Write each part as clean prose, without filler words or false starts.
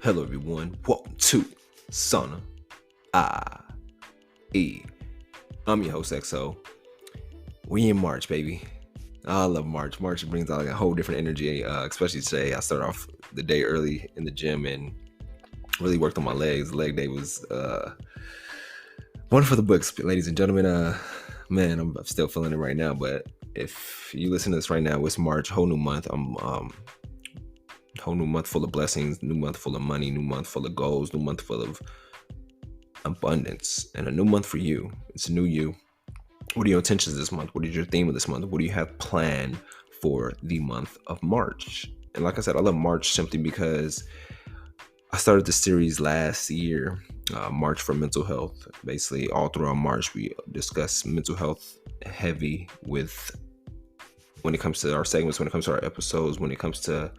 Hello everyone, welcome to Sauna IE. I'm your host XO. We in March, baby. I love March. March brings out like a whole different energy, especially today. I started off the day early in the gym and really worked on my legs. Leg day was one for the books, ladies and gentlemen. Man, I'm still feeling it right now, but if you listen to this right now, it's March, whole new month. Whole new month full of blessings, new month full of money, new month full of goals, new month full of abundance, and a new month for you. It's a new you. What are your intentions this month? What is your theme of this month? What do you have planned for the month of March? And like I said, I love March simply because I started the series last year, March for Mental Health. Basically, all throughout March, we discuss mental health heavy when it comes to our segments, when it comes to our episodes, when it comes to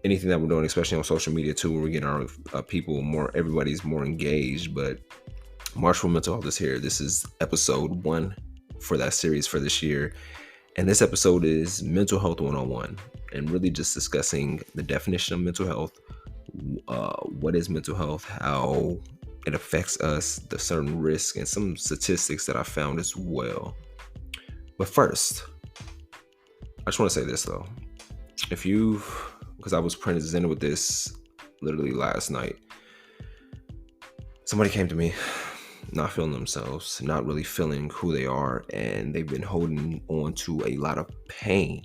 anything that we're doing, especially on social media too, where we're getting our people more, everybody's more engaged. But March for Mental Health is here. This is episode 1 for that series for this year. And this episode is Mental Health 101, and really just discussing the definition of mental health, what is mental health, how it affects us, the certain risks, and some statistics that I found as well. But first, I just want to say this though. Because I was presented with this literally last night. Somebody came to me, not feeling themselves, not really feeling who they are, and they've been holding on to a lot of pain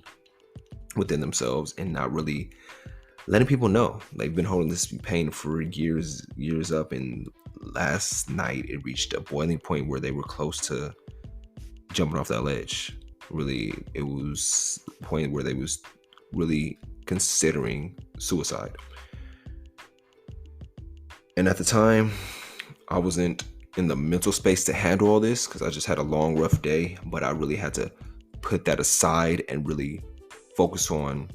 within themselves and not really letting people know. They've been holding this pain for years up, and last night it reached a boiling point where they were close to jumping off that ledge. Really, it was a point where they was really considering suicide. And at the time, I wasn't in the mental space to handle all this because I just had a long, rough day, but I really had to put that aside and really focus on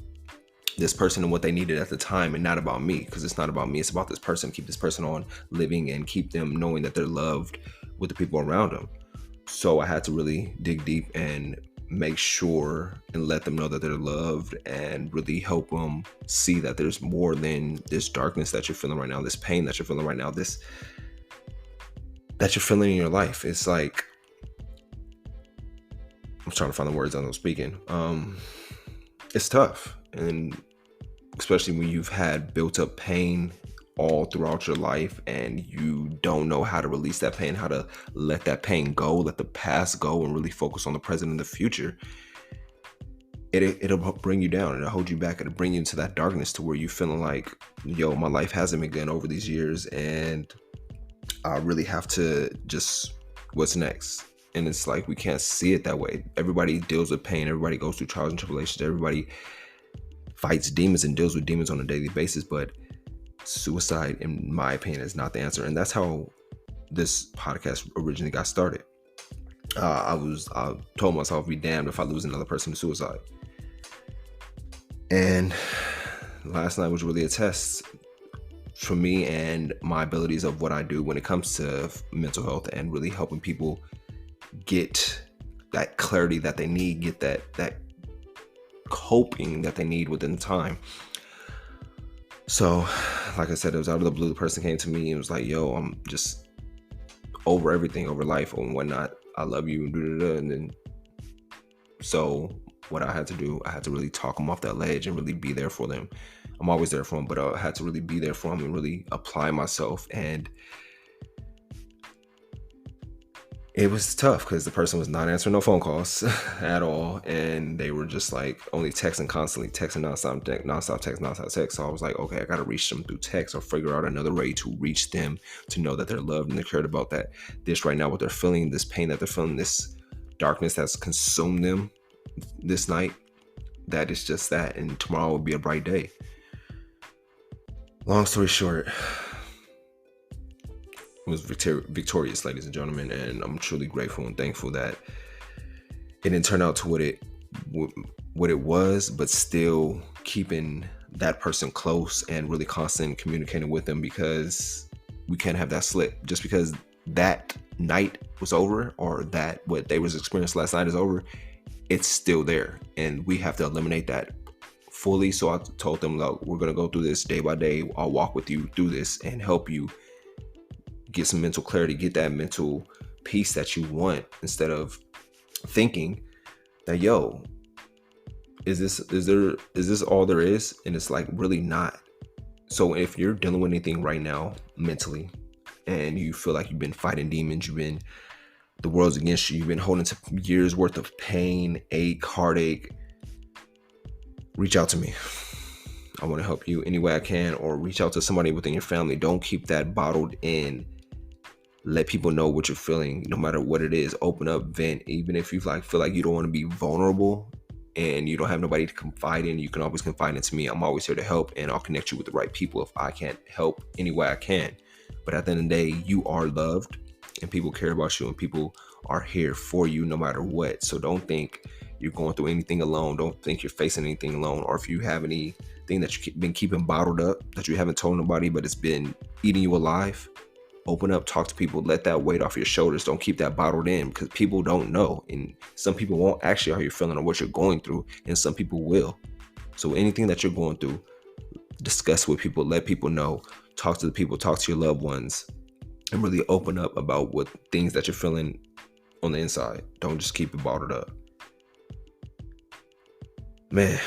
this person and what they needed at the time, and not about me, because it's not about me, it's about this person. Keep this person on living and keep them knowing that they're loved with the people around them. So I had to really dig deep and make sure and let them know that they're loved, and really help them see that there's more than this darkness that you're feeling right now, this pain that you're feeling right now, this that you're feeling in your life. It's like, I'm trying to find the words I'm speaking. It's tough, and especially when you've had built up pain all throughout your life and you don't know how to release that pain, how to let that pain go, let the past go, and really focus on the present and the future. It'll bring you down, it'll hold you back, it'll bring you into that darkness to where you're feeling like, yo, my life hasn't been good over these years, and I really have to just, what's next? And it's like, we can't see it that way. Everybody deals with pain, everybody goes through trials and tribulations, everybody fights demons and deals with demons on a daily basis, but suicide, in my opinion, is not the answer. And that's how this podcast originally got started. I told myself, be damned if I lose another person to suicide. And last night was really a test for me and my abilities of what I do when it comes to mental health, and really helping people get that clarity that they need, get that coping that they need within time. So, like I said, it was out of the blue. The person came to me and was like, yo, I'm just over everything, over life and whatnot. I love you. And then, so what I had to do, I had to really talk them off that ledge and really be there for them. I'm always there for them, but I had to really be there for them and really apply myself. And it was tough because the person was not answering no phone calls at all. And they were just like only texting, constantly texting, nonstop text. So I was like, okay, I got to reach them through text or figure out another way to reach them, to know that they're loved and they're cared about, that this right now, what they're feeling, this pain that they're feeling, this darkness that's consumed them this night, that it's just that. And tomorrow will be a bright day. Long story short, was victorious, ladies and gentlemen, and I'm truly grateful and thankful that it didn't turn out to what it was, but still keeping that person close and really constant communicating with them, because we can't have that slip. Just because that night was over, or that what they was experiencing last night is over, it's still there, and we have to eliminate that fully. So I told them, look, we're going to go through this day by day. I'll walk with you through this and help you get some mental clarity, get that mental peace that you want, instead of thinking that, yo, is this all there is? And it's like, really not. So if you're dealing with anything right now mentally, and you feel like you've been fighting demons, the world's against you, you've been holding to years worth of pain, ache, heartache, reach out to me. I want to help you any way I can, or reach out to somebody within your family. Don't keep that bottled in. Let people know what you're feeling, no matter what it is. Open up, vent. Even if you feel like you don't want to be vulnerable and you don't have nobody to confide in, you can always confide into me. I'm always here to help, and I'll connect you with the right people if I can't help any way I can. But at the end of the day, you are loved, and people care about you, and people are here for you no matter what. So don't think you're going through anything alone. Don't think you're facing anything alone. Or if you have anything that you've been keeping bottled up that you haven't told nobody, but it's been eating you alive, open up, talk to people, let that weight off your shoulders. Don't keep that bottled in, because people don't know. And some people won't actually how you're feeling or what you're going through, and some people will. So anything that you're going through, discuss with people, let people know, talk to the people, talk to your loved ones, and really open up about what things that you're feeling on the inside. Don't just keep it bottled up. Man,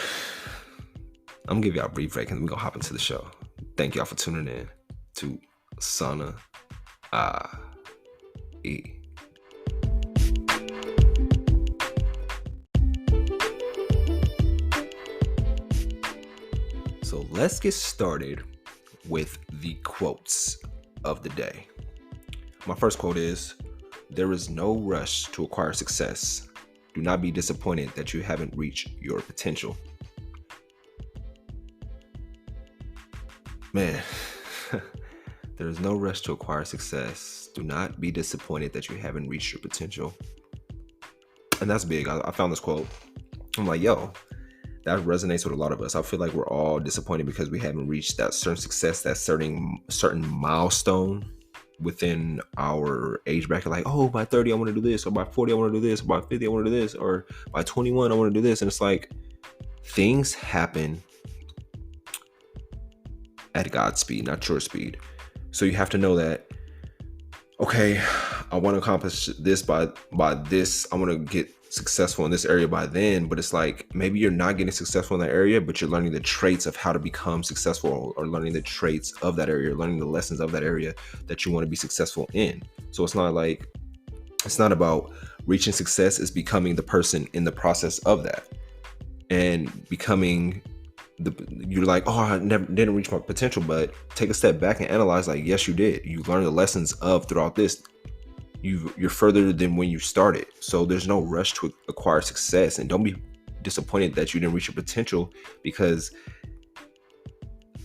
I'm gonna give y'all a brief break and we're gonna hop into the show. Thank y'all for tuning in to Sana E. So let's get started with the quotes of the day. My first quote is, "There is no rush to acquire success. Do not be disappointed that you haven't reached your potential." Man, there is no rush to acquire success. Do not be disappointed that you haven't reached your potential. And that's big. I found this quote. I'm like, yo, that resonates with a lot of us. I feel like we're all disappointed because we haven't reached that certain success, that certain milestone within our age bracket. Like, oh, by 30 I want to do this, or by 40 I want to do this, or by 50 I want to do this, or by 21 I want to do this. And it's like, things happen at God's speed, not your speed. So you have to know that, okay, I want to accomplish this by this. I want to get successful in this area by then. But it's like, maybe you're not getting successful in that area, but you're learning the traits of how to become successful, or learning the traits of that area, learning the lessons of that area that you want to be successful in. So it's not about reaching success. It's becoming the person in the process of that, and becoming you're like, oh, I didn't reach my potential. But take a step back and analyze, like, yes, you did. You learned the lessons of throughout this. You're further than when you started. So there's no rush to acquire success, and don't be disappointed that you didn't reach your potential because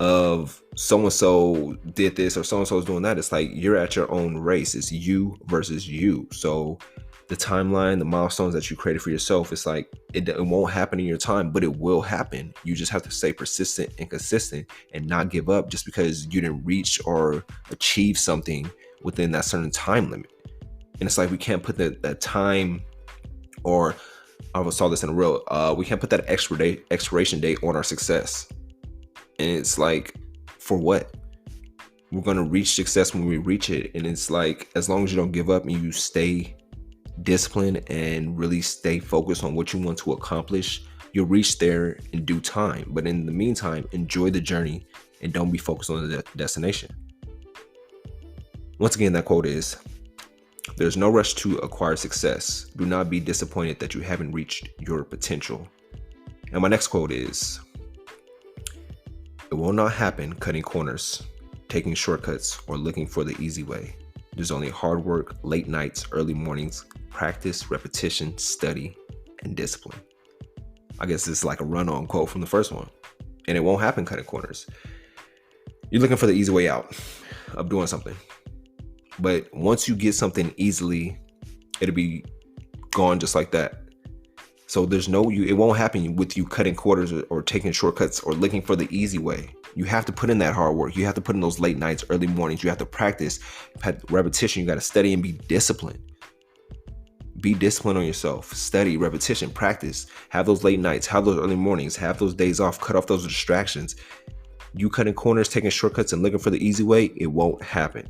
of so-and-so did this or so-and-so is doing that. It's like, you're at your own race. It's you versus you. So the timeline, the milestones that you created for yourself, it's like, it won't happen in your time, but it will happen. You just have to stay persistent and consistent and not give up just because you didn't reach or achieve something within that certain time limit. And it's like, we can't put that time, or I saw this in a reel, we can't put that expiration date on our success. And it's like, for what? We're going to reach success when we reach it. And it's like, as long as you don't give up and you stay disciplined and really stay focused on what you want to accomplish, you'll reach there in due time. But in the meantime, enjoy the journey and don't be focused on the destination. Once again, that quote is, "There's no rush to acquire success. Do not be disappointed that you haven't reached your potential." And my next quote is, "It will not happen cutting corners, taking shortcuts, or looking for the easy way. There's only hard work, late nights, early mornings, practice, repetition, study, and discipline." I guess it's like a run-on quote from the first one. And it won't happen cutting corners. You're looking for the easy way out of doing something. But once you get something easily, it'll be gone just like that. So it won't happen with you cutting corners or taking shortcuts or looking for the easy way. You have to put in that hard work. You have to put in those late nights, early mornings. You have to practice, repetition. You got to study and be disciplined. Be disciplined on yourself. Study, repetition, practice. Have those late nights, have those early mornings, have those days off, cut off those distractions. You cutting corners, taking shortcuts, and looking for the easy way, it won't happen.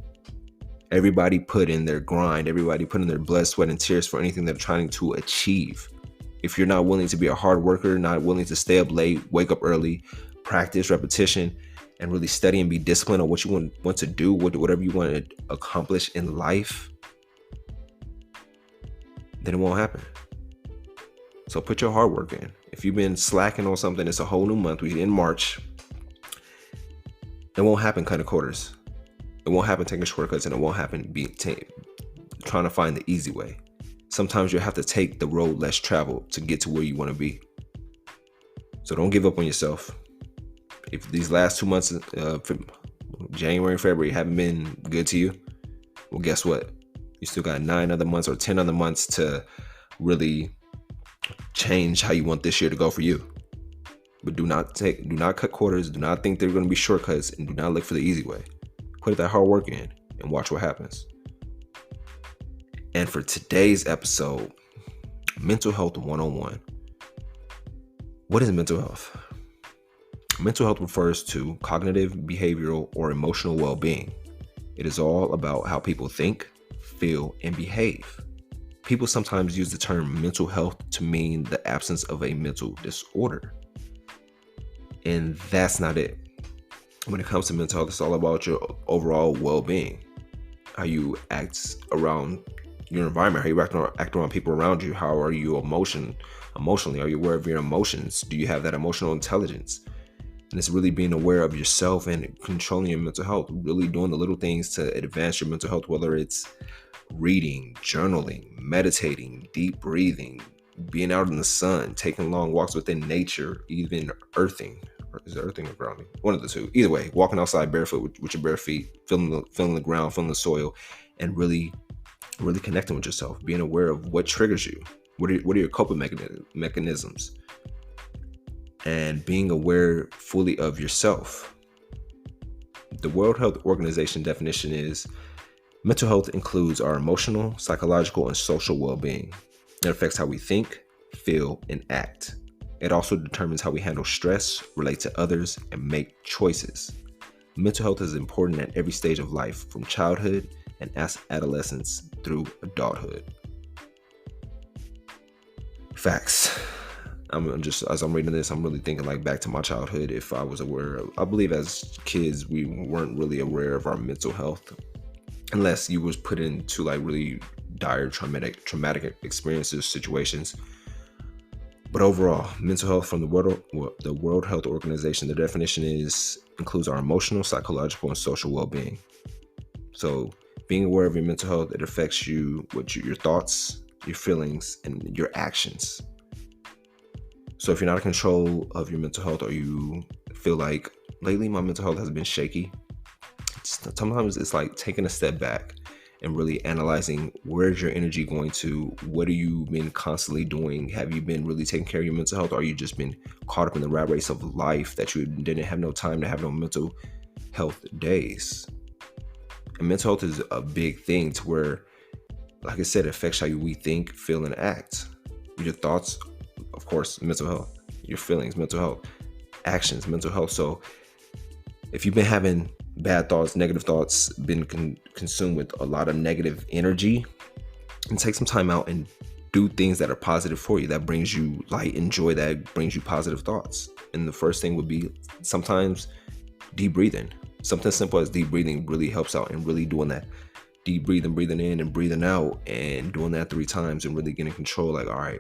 Everybody put in their grind. Everybody put in their blood, sweat, and tears for anything they're trying to achieve. If you're not willing to be a hard worker, not willing to stay up late, wake up early, practice, repetition, and really study and be disciplined on what you want to do, whatever you want to accomplish in life, then it won't happen. So put your hard work in. If you've been slacking on something, it's a whole new month. We're in March. It won't happen cutting quarters. It won't happen taking shortcuts, and it won't happen trying to find the easy way. Sometimes you'll have to take the road less traveled to get to where you want to be. So don't give up on yourself. If these last 2 months, January and February, haven't been good to you, well, guess what? You still got 9 other months or 10 other months to really change how you want this year to go for you. But do not cut quarters. Do not think they're going to be shortcuts, and do not look for the easy way. Put that hard work in and watch what happens. And for today's episode, Mental Health 101. What is mental health? Mental health refers to cognitive, behavioral, or emotional well-being. It is all about how people think, feel, and behave. People sometimes use the term mental health to mean the absence of a mental disorder. And that's not it. When it comes to mental health, it's all about your overall well-being. How you act around your environment, how you act around people around you. How are you emotionally? Are you aware of your emotions? Do you have that emotional intelligence? And it's really being aware of yourself and controlling your mental health, really doing the little things to advance your mental health, whether it's reading, journaling, meditating, deep breathing, being out in the sun, taking long walks within nature, even earthing. Is it earthing or grounding? One of the two. Either way, walking outside barefoot with your bare feet, feeling the ground, feeling the soil, and really connecting with yourself, being aware of what triggers you. What are your coping mechanisms? And being aware fully of yourself. The World Health Organization definition is mental health includes our emotional, psychological, and social well-being. It affects how we think, feel, and act. It also determines how we handle stress, relate to others, and make choices. Mental health is important at every stage of life, from childhood and adolescence through adulthood. Facts. As I'm reading this, I'm really thinking like back to my childhood. If I was aware of, I believe as kids, we weren't really aware of our mental health unless you was put into like really dire traumatic experiences, situations. But overall, mental health from the World Health Organization, the definition includes our emotional, psychological, and social well-being. So being aware of your mental health, it affects you, your thoughts, your feelings, and your actions. So if you're not in control of your mental health, or you feel like lately my mental health has been shaky, sometimes it's like taking a step back and really analyzing, where's your energy going to? What have you been constantly doing? Have you been really taking care of your mental health? Or you just been caught up in the rat race of life that you didn't have no time to have no mental health days? And mental health is a big thing to where, like I said, it affects how we think, feel, and act. Your thoughts, of course, mental health. Your feelings, mental health. Actions, mental health. So if you've been having bad thoughts, negative thoughts, been consumed with a lot of negative energy, and take some time out and do things that are positive for you, that brings you light and joy, that brings you positive thoughts. And the first thing would be sometimes deep breathing. Something simple as deep breathing really helps out, and really doing that deep breathing in and breathing out, and doing that 3 times and really getting control. Like, all right,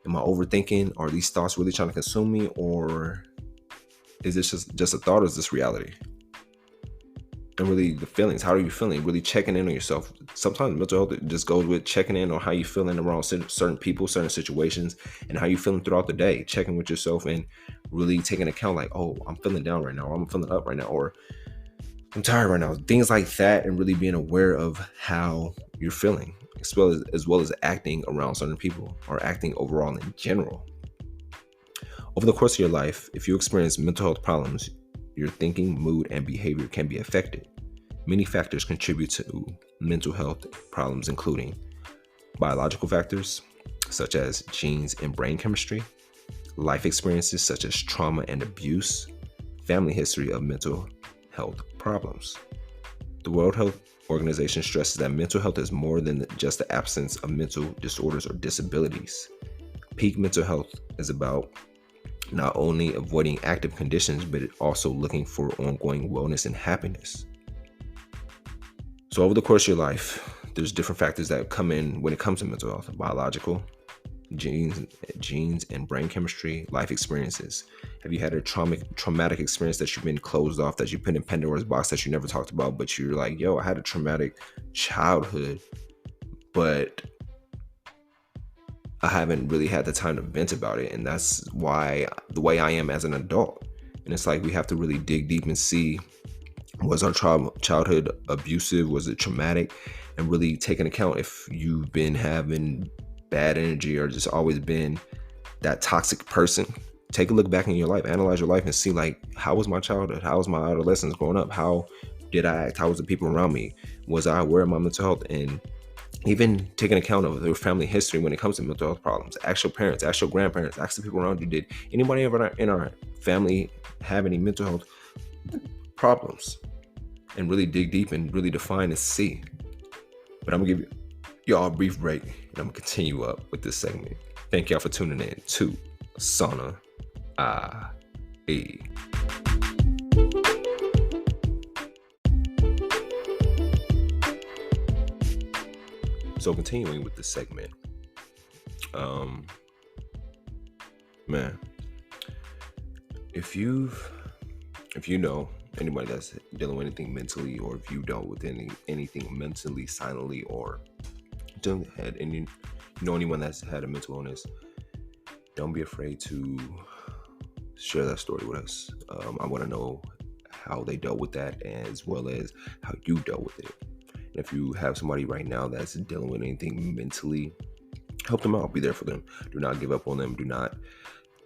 am I overthinking? Are these thoughts really trying to consume me? Or is this just a thought, or is this reality? And really the feelings, how are you feeling? Really checking in on yourself. Sometimes mental health just goes with checking in on how you feeling around certain people, certain situations, and how you feeling throughout the day. Checking with yourself and really taking account like, oh, I'm feeling down right now, or I'm feeling up right now, or I'm tired right now. Things like that, and really being aware of how you're feeling, as well as acting around certain people, or acting overall in general. Over the course of your life, if you experience mental health problems, your thinking, mood, and behavior can be affected. Many factors contribute to mental health problems, including Biological factors such as genes and brain chemistry, life experiences such as trauma and abuse, family history of mental health problems. The World Health Organization stresses that mental health is more than just the absence of mental disorders or disabilities. Peak mental health is about not only avoiding active conditions, but also looking for ongoing wellness and happiness. So, over the course of your life, there's different factors that come in when it comes to mental health: biological, genes and brain chemistry, life experiences. Have you had a traumatic experience that you've been closed off, that you put in Pandora's box that you never talked about, but you're like, yo, I had a traumatic childhood, but I haven't really had the time to vent about it. And that's why the way I am as an adult. And it's like we have to really dig deep and see, was our childhood abusive? Was it traumatic? And really take into account if you've been having bad energy or just always been that toxic person. Take a look back in your life, analyze your life, and see, like, how was my childhood? How was my adolescence growing up? How did I act? How was the people around me? Was I aware of my mental health? And even taking account of their family history when it comes to mental health problems. Ask your parents, ask your grandparents, ask the people around you. Did anybody ever in our family have any mental health problems? And really dig deep and really define and see. But I'm gonna give y'all a brief break, and I'm gonna continue up with this segment. Thank y'all for tuning in to Sauna IE. So continuing with this segment, man, if you know anybody that's dealing with anything mentally, or if you dealt with anything mentally silently, or had any, you know, anyone that's had a mental illness, don't be afraid to share that story with us. I want to know how they dealt with that, as well as how you dealt with it. And if you have somebody right now that's dealing with anything mentally, help them out. Be there for them. Do not give up on them. Do not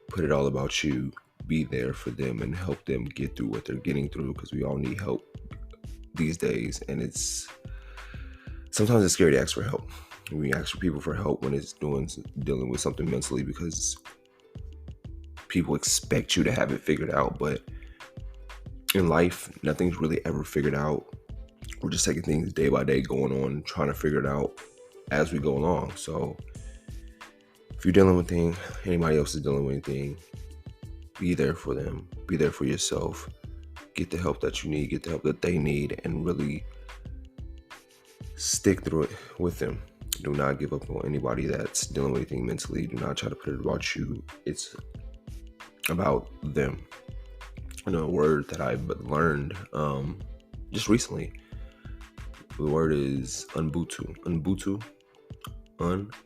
put it all about you. Be there for them and help them get through what they're getting through, because we all need help these days. And sometimes it's scary to ask for help. We ask for people for help when it's dealing with something mentally, because people expect you to have it figured out. But in life, nothing's really ever figured out. We're just taking things day by day, going on, trying to figure it out as we go along. So if you're dealing with anything, anybody else is dealing with anything, be there for them. Be there for yourself. Get the help that you need. Get the help that they need, and really stick through it with them. Do not give up on anybody that's dealing with anything mentally. Do not try to put it about you. It's about them. You know, a word that I've learned just recently. The word is Ubuntu. Ubuntu.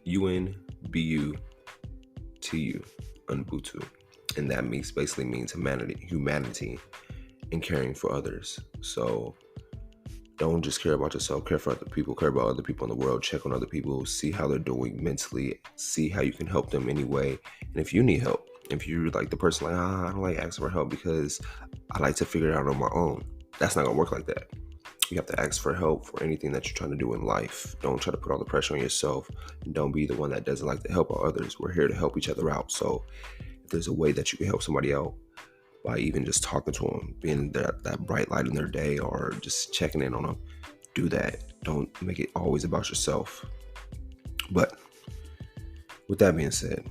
U-N-B-U-T-U. Ubuntu. And that basically means humanity, and caring for others. So don't just care about yourself, care for other people, care about other people in the world, check on other people, see how they're doing mentally, see how you can help them anyway. And if you need help, if you're like the person like, I don't like asking for help because I like to figure it out on my own, that's not gonna work like that. You have to ask for help for anything that you're trying to do in life. Don't try to put all the pressure on yourself, and don't be the one that doesn't like to help out others. We're here to help each other out. So if there's a way that you can help somebody out by even just talking to them, being that bright light in their day, or just checking in on them, do that. Don't make it always about yourself. But with that being said,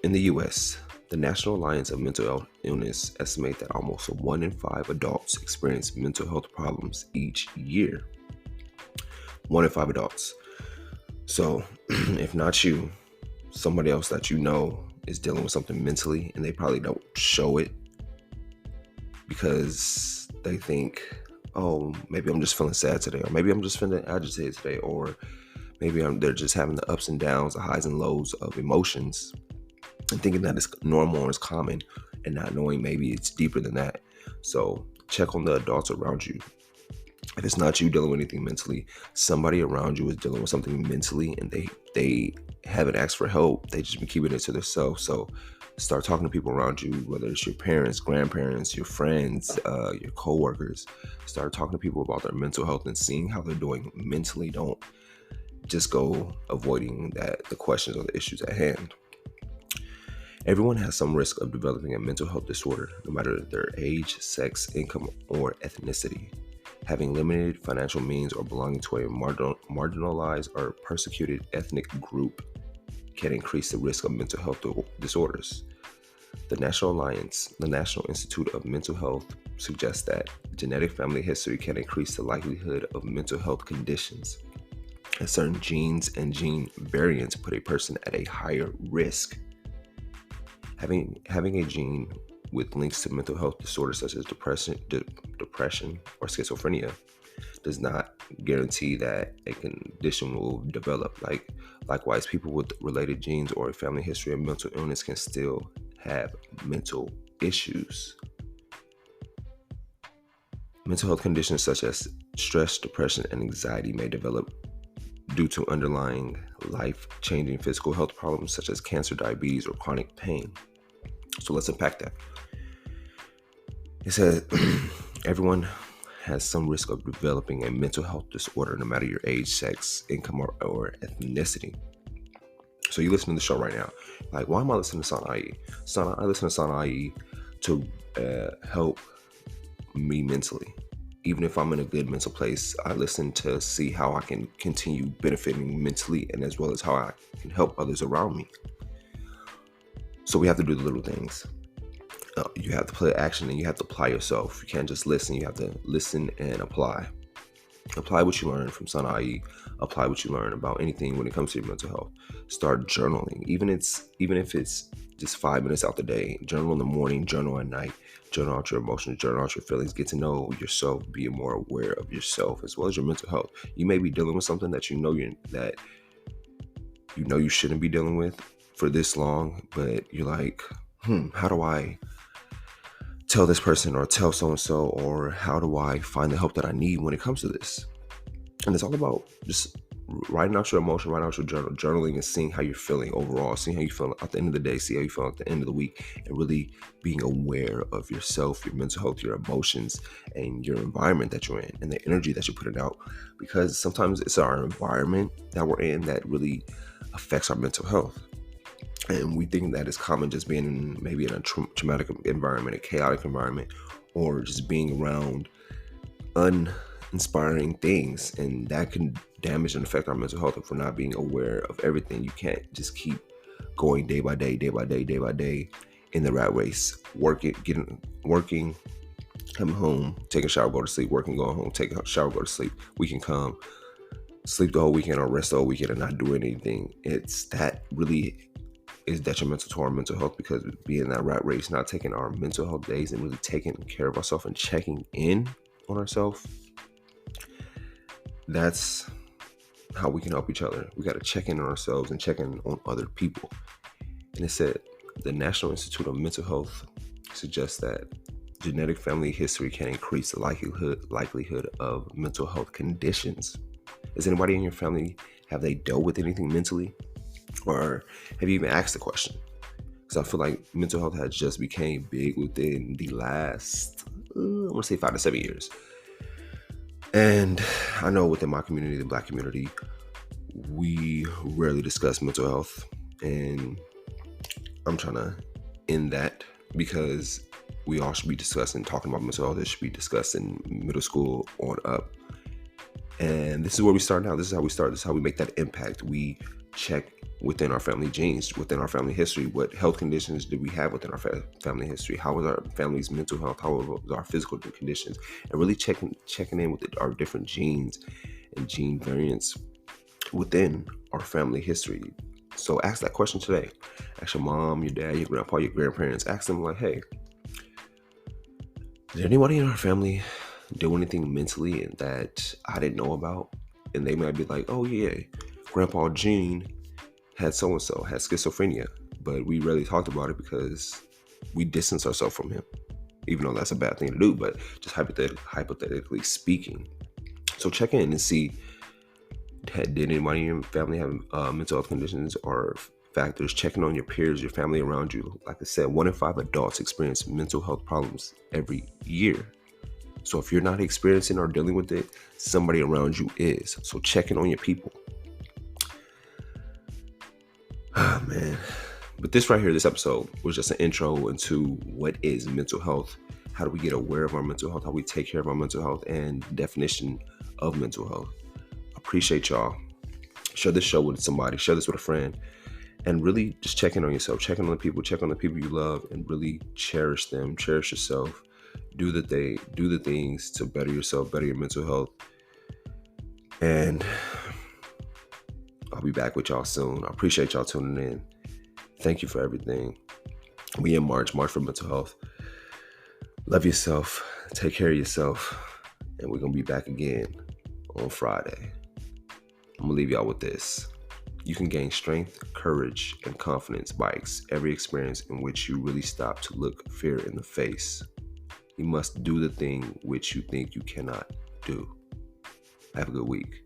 in the U.S., the National Alliance of Mental Illness estimate that almost 1 in 5 adults experience mental health problems each year. 1 in 5 adults. So if not you, somebody else that you know is dealing with something mentally, and they probably don't show it because they think, oh, maybe I'm just feeling sad today, or maybe I'm just feeling agitated today, or maybe they're just having the ups and downs, the highs and lows of emotions, and thinking that it's normal or it's common, and not knowing maybe it's deeper than that. So check on the adults around you. If it's not you dealing with anything mentally, somebody around you is dealing with something mentally, and they haven't asked for help. They just been keeping it to themselves. So start talking to people around you, whether it's your parents, grandparents, your friends, your coworkers. Start talking to people about their mental health and seeing how they're doing mentally. Don't just go avoiding the questions or the issues at hand. Everyone has some risk of developing a mental health disorder, no matter their age, sex, income, or ethnicity. Having limited financial means or belonging to a marginalized or persecuted ethnic group can increase the risk of mental health disorders. The National Institute of Mental Health suggests that genetic family history can increase the likelihood of mental health conditions, as certain genes and gene variants put a person at a higher risk. Having a gene with links to mental health disorders such as depression or schizophrenia does not guarantee that a condition will develop. Likewise, people with related genes or a family history of mental illness can still have mental issues. Mental health conditions such as stress, depression, and anxiety may develop due to underlying life-changing physical health problems such as cancer, diabetes, or chronic pain. So let's unpack that. It says everyone has some risk of developing a mental health disorder, no matter your age, sex, income, or ethnicity. So you listen to the show right now. Like, why am I listening to Sana IE? I listen to Sana IE to help me mentally. Even if I'm in a good mental place, I listen to see how I can continue benefiting mentally, and as well as how I can help others around me. So we have to do the little things. You have to play action, and you have to apply yourself. You can't just listen. You have to listen and apply. Apply what you learn from Sana IE. Apply what you learn about anything when it comes to your mental health. Start journaling, even if it's just 5 minutes out the day. Journal in the morning, journal at night. Journal out your emotions, journal out your feelings. Get to know yourself. Be more aware of yourself as well as your mental health. You may be dealing with something that you know you shouldn't be dealing with for this long, but you're like, how do I tell this person or tell so-and-so, or how do I find the help that I need when it comes to this? And it's all about just writing out your emotion, writing out your journaling, and seeing how you're feeling overall, seeing how you feel at the end of the day, see how you feel at the end of the week, and really being aware of yourself, your mental health, your emotions, and your environment that you're in, and the energy that you're putting out. Because sometimes it's our environment that we're in that really affects our mental health. And we think that it's common just being maybe in a traumatic environment, a chaotic environment, or just being around uninspiring things. And that can damage and affect our mental health if we're not being aware of everything. You can't just keep going day by day in the rat race, working, coming home, taking a shower, go to sleep, working, going home, taking a shower, go to sleep. We can come, sleep the whole weekend or rest the whole weekend and not do anything. It's that really is detrimental to our mental health, because being in that rat race, not taking our mental health days and really taking care of ourselves and checking in on ourselves, that's how we can help each other. We got to check in on ourselves and check in on other people. And it said the National Institute of Mental Health suggests that genetic family history can increase the likelihood of mental health conditions. Is anybody in your family, have they dealt with anything mentally? Or have you even asked the question? Because I feel like mental health has just became big within the last, I want to say 5 to 7 years. And I know within my community, the Black community, we rarely discuss mental health. And I'm trying to end that, because we all should be talking about mental health. It should be discussed in middle school on up. And this is where we start now. This is how we start. This is how we make that impact. We check within our family genes, within our family history. What health conditions did we have within our family history? How was our family's mental health? How was our physical conditions? And really checking in with our different genes and gene variants within our family history. So ask that question today. Ask your mom, your dad, your grandpa, your grandparents. Ask them like, hey, did anybody in our family do anything mentally that I didn't know about? And they might be like, oh yeah, Grandpa Gene had so-and-so, had schizophrenia, but we rarely talked about it because we distanced ourselves from him, even though that's a bad thing to do, but just hypothetically speaking. So check in and see, did anybody in your family have mental health conditions or factors? Checking on your peers, your family around you. Like I said, 1 in 5 adults experience mental health problems every year. So if you're not experiencing or dealing with it, somebody around you is. So check in on your people. Ah, man. But this right here, this episode was just an intro into what is mental health. How do we get aware of our mental health? How we take care of our mental health and definition of mental health. Appreciate y'all. Share this show with somebody. Share this with a friend. And really just check in on yourself. Check in on the people. Check on the people you love and really cherish them. Cherish yourself. Do the things to better yourself, better your mental health. And I'll be back with y'all soon. I appreciate y'all tuning in. Thank you for everything. We in March for mental health. Love yourself. Take care of yourself. And we're going to be back again on Friday. I'm going to leave y'all with this. You can gain strength, courage, and confidence by every experience in which you really stop to look fear in the face. You must do the thing which you think you cannot do. Have a good week.